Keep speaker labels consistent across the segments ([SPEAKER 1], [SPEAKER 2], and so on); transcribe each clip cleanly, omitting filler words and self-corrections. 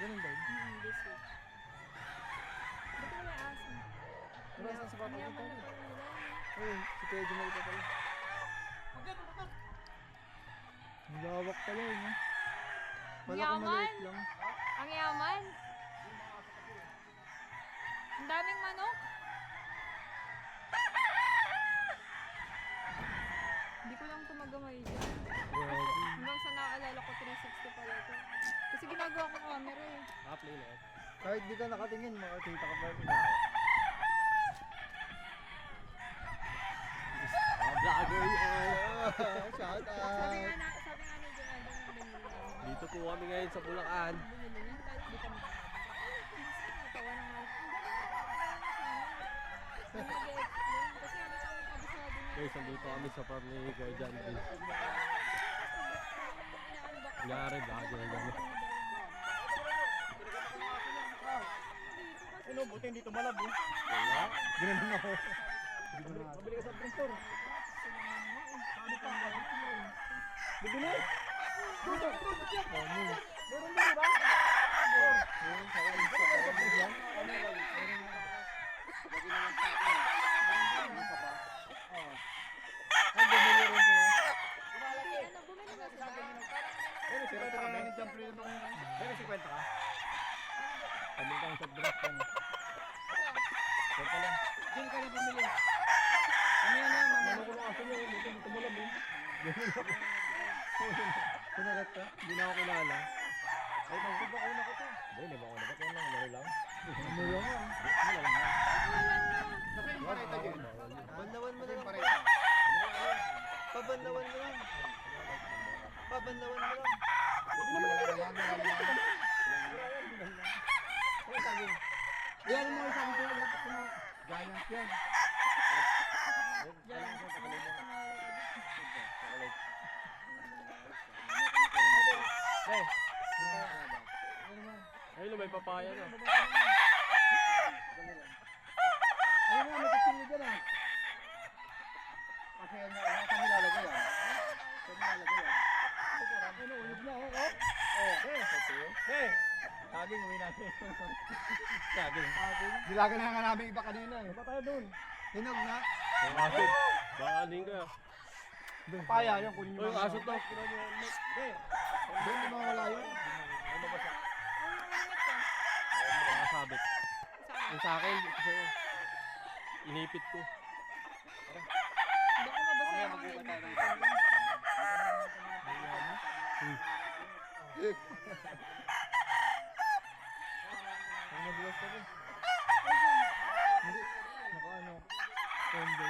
[SPEAKER 1] Ganun ba yun?
[SPEAKER 2] This week. Ba't wala aso?
[SPEAKER 1] Wala aso sa bata
[SPEAKER 2] Yaman
[SPEAKER 1] dito.
[SPEAKER 2] na pala nila.
[SPEAKER 1] Ayun, si Kuya Jumal pa pala. Ang lawak pala yun, ha? Wala kang
[SPEAKER 2] Yaman?
[SPEAKER 1] maliit lang.
[SPEAKER 2] Ang yaman? Ang daming manok? Hindi ko lang tumagamay dyan.
[SPEAKER 1] Grabe.
[SPEAKER 2] Hanggang sa naaalala ko, 360 pala ito. Kasi ginagawa ko camera eh.
[SPEAKER 3] Play na eh.
[SPEAKER 1] Kahit di ka nakatingin, makakita ka pa rin.
[SPEAKER 3] Vlogger yan!
[SPEAKER 1] Shout
[SPEAKER 2] Sabi
[SPEAKER 1] out!
[SPEAKER 2] nga ni Jonathan na binili.
[SPEAKER 3] Dito po kami ngayon sa Bulacan.
[SPEAKER 2] Binili niyan kahit di kami natawa na nga. Ang mag-explain. Kasi ano sa mga kabisado niya.
[SPEAKER 3] Guys, nandito kami sa farm ni Kuya John B. Kunyari, vlogger yan.
[SPEAKER 1] Ano, buti hindi tumalab eh.
[SPEAKER 3] Wala.
[SPEAKER 1] Ginanong ako. Mabili ka sa printer. Bibili? Dito. Ano? Meron ba ba? Meron sa akin sa pagkakas yan. Lagi naman sa akin. Meron ka pa? Oo. Ay, bumili rin siya.
[SPEAKER 2] Ano, bumili na sila.
[SPEAKER 1] Pero si Kwenta ka, meron siyang printer nung yun. Pero si Kwenta ka? Pamili kang sa dress pan. Kwenta lang. Sino ka na bumili? Ano yan na? Mamano ko lang aso niya. Dito dito mo lang eh. Ganun ako. Sinagat ka? Hindi na ako kilala. Ay, magkita ko na ko to.
[SPEAKER 3] Hindi ba ako nabat? Yan lang, ano lang.
[SPEAKER 1] Ano lang yan?
[SPEAKER 3] Ano lang yan.
[SPEAKER 1] Nasa yung pareta dyan. Banlawan mo na lang. Pabanlawan mo lang. Pabanlawan mo lang. Yan mo isang ito. Giant yan. Hey.
[SPEAKER 3] Ayun, may papaya na.
[SPEAKER 1] Ayun nga, may kapil dyan ah. Kasi yan, saan nilalagay yan? Saan nilalagay yan? Ano, ulog na ako, oh. Oh, hey. Saging, uwi natin. Saging. Dilagan na nga namin iba kanina eh. Ba tayo dun? Hinog na.
[SPEAKER 3] Yung aso. Baka din ka.
[SPEAKER 1] Papaya yan, kunin
[SPEAKER 3] Uy, yung aso to.
[SPEAKER 1] Doon, di mawala yun. Ano ba siya?
[SPEAKER 3] Mga sabit. Yung sa akin, kasi inipit ko.
[SPEAKER 2] Baka mabasa yung mga init.
[SPEAKER 1] Ang nabulas ka rin. Hindi. Naka ano. Combo.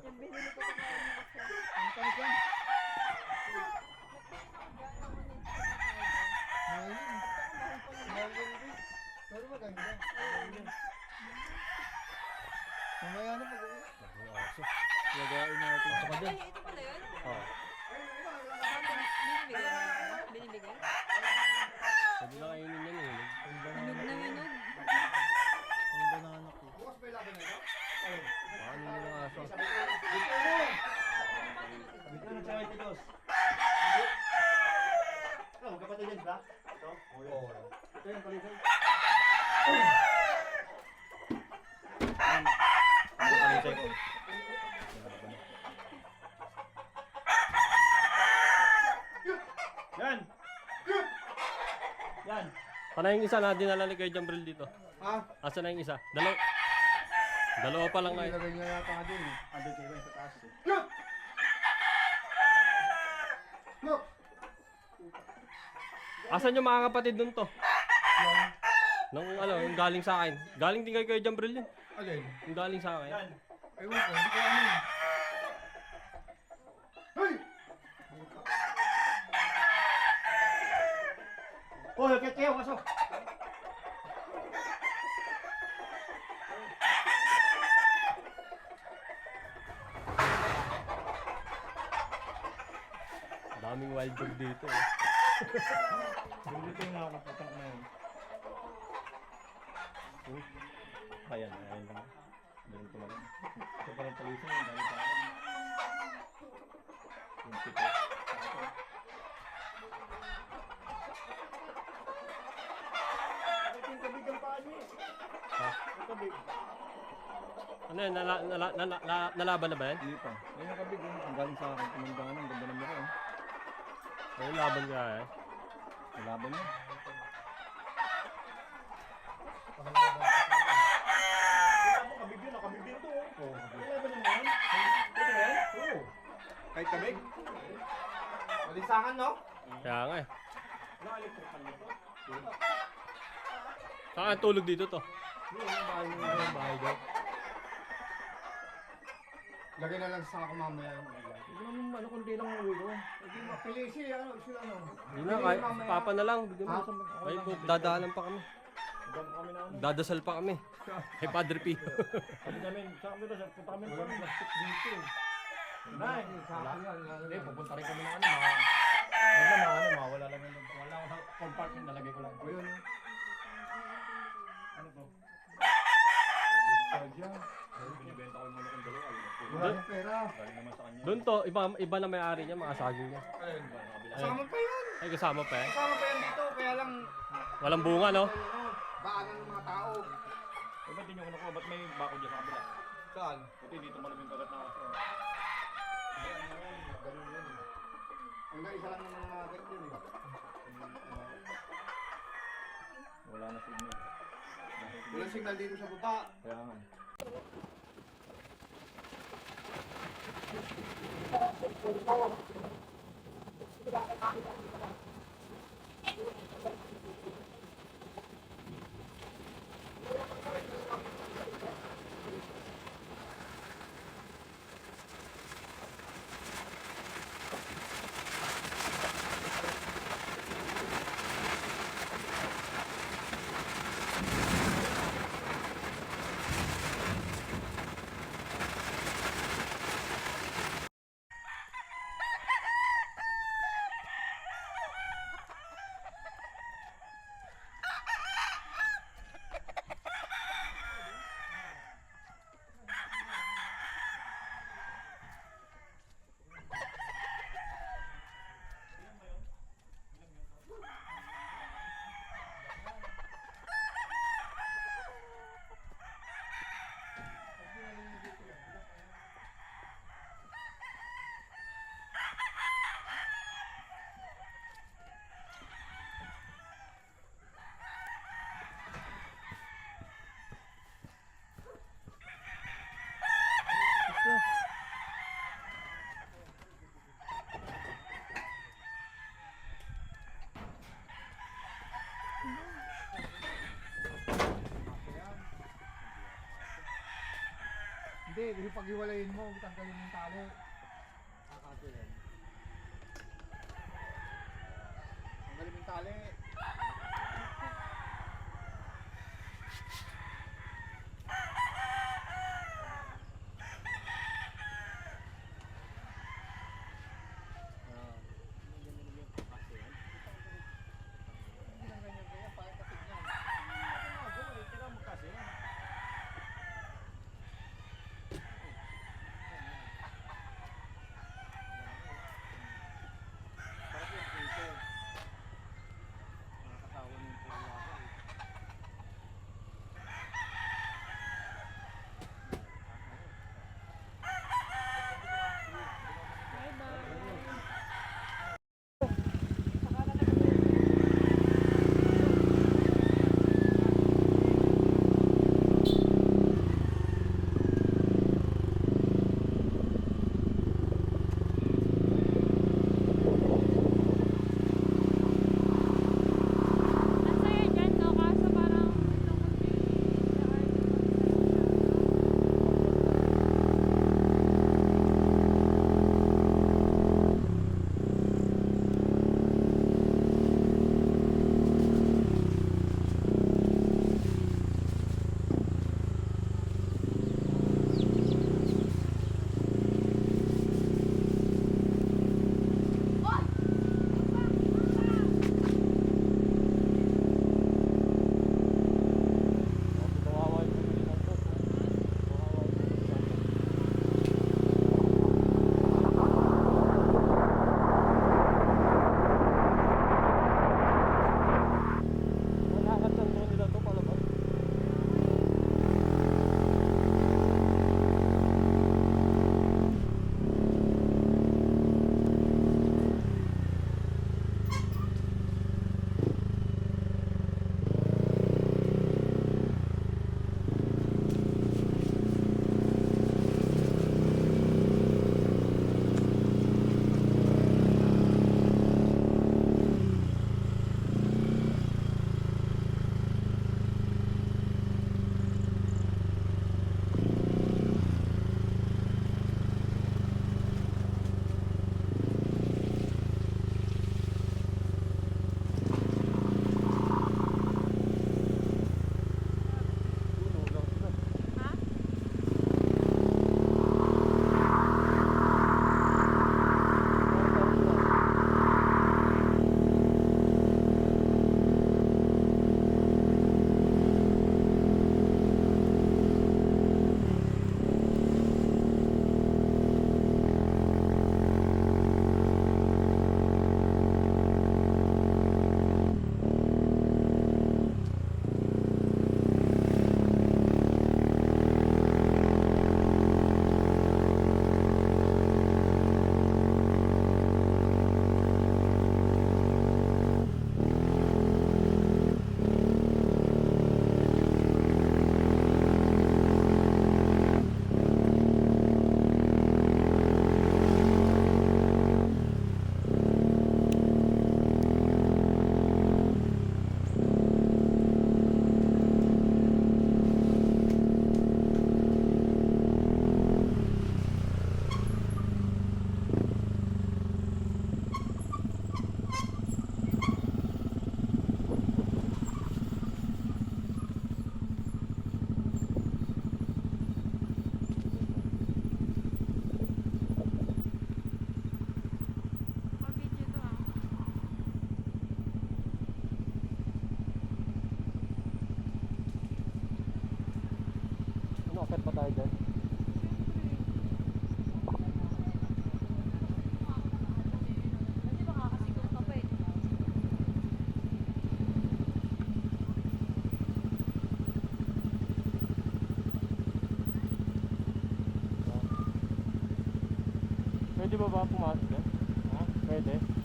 [SPEAKER 2] Yung binili ko ito
[SPEAKER 1] Ang tamis yan. Ngayon. Ngayon. Pero maganda. Mamaya na pag-uwi.
[SPEAKER 3] Yung aso.
[SPEAKER 1] Lagain natin.
[SPEAKER 3] Aso ka dyan.
[SPEAKER 2] Ay, ito pala yun?
[SPEAKER 3] Oo.
[SPEAKER 2] Binibigay? Binibigay?
[SPEAKER 3] Pwede lang kainin yan eh.
[SPEAKER 2] Hinog na hinog.
[SPEAKER 1] Ang banana ko.
[SPEAKER 3] Baka nila ng aso.
[SPEAKER 1] Dito na siya ito, Dos. Oh, kapatid yan ba? Ito? Oo. Ito yung palitan.
[SPEAKER 3] Palisay ko.
[SPEAKER 1] Yan! Yan!
[SPEAKER 3] Ano yung isa na dinala ni Kuya Jambril dito?
[SPEAKER 1] Ha?
[SPEAKER 3] Asa na yung isa? Dalawa pa lang ngayon.
[SPEAKER 1] Ilagay niya yata nga din eh. Andun kayo sa taas eh. Look!
[SPEAKER 3] Asan yung mga kapatid nun to? Nung ano, yung galing sa akin. Galing din kay Kuya Jambril yun.
[SPEAKER 1] Alin?
[SPEAKER 3] Yung galing sa akin.
[SPEAKER 1] Ewan ko, hindi ko alam eh. Hey! Oh, lakit kayo, kaso.
[SPEAKER 3] Daming wild dog dito eh.
[SPEAKER 1] Dito yung nakakapatak na yun.
[SPEAKER 3] Ayan, ayan lang. Ganun ko lang.
[SPEAKER 1] Ito pa rin palisan yung dami sa akin. Yung pito.
[SPEAKER 3] Ano yan? Nalaban na ba yan?
[SPEAKER 1] Hindi pa. Ayun ang kabig. Ang galing sa akin. Tumanda ka ng ganda ng mura.
[SPEAKER 3] Ayun, laban ka eh.
[SPEAKER 1] Kalaban niya. Kabig yun. Kabig din to. Oo. Kalaban niya yan. Ito ba yan? Oo. Kahit kabig? Malisangan, no?
[SPEAKER 3] Kaya nga eh. Saan ang tulog dito to?
[SPEAKER 1] Yung bahay daw. Lagay na lang sa ako mamaya. Hindi naman ano kundi lang uwi ko. Hindi mapili siya sila no.
[SPEAKER 3] Hindi na, kahit papa na lang. Bigyan mo. Ay, dadaanan pa kami. Dadasal pa kami. Kay Padre Pio.
[SPEAKER 1] Sabi namin, sa amin na, punta kami pa plastic dito. Nay, hindi, pupunta rin kami na ano, mawala lang yung wala ako sa compartment, nalagay ko lang. O yun. Ano to? Sadya. Binibenta ko yung mga kong dalawa. Wala ng pera. Galing naman sa kanya.
[SPEAKER 3] Doon to, iba na may-ari niya, mga saging niya.
[SPEAKER 1] Ayun, kasama pa yan.
[SPEAKER 3] Ay, kasama pa eh.
[SPEAKER 1] Kasama pa yan dito, kaya lang
[SPEAKER 3] Walang bunga, no?
[SPEAKER 1] baanan ng mga tao. Eh, ba't di nyo kinukuha? Ba't may bako dyan sa kabila? Saan? Buti dito malaming kagat na ako. Ganun yun. Hanggang isa lang ng mga ganyan yun eh. Wala na signal. Wala signal dito sa baba. Kaya nga. Hindi, kasi pag iwalayin mo, tanggalin yung tali. Kakato yan. Tanggalin yung tali.
[SPEAKER 3] tayo dyan.
[SPEAKER 2] Kasi baka kasigong ka pa eh.
[SPEAKER 3] Pwede ba pumasok dyan? Ha? Pwede.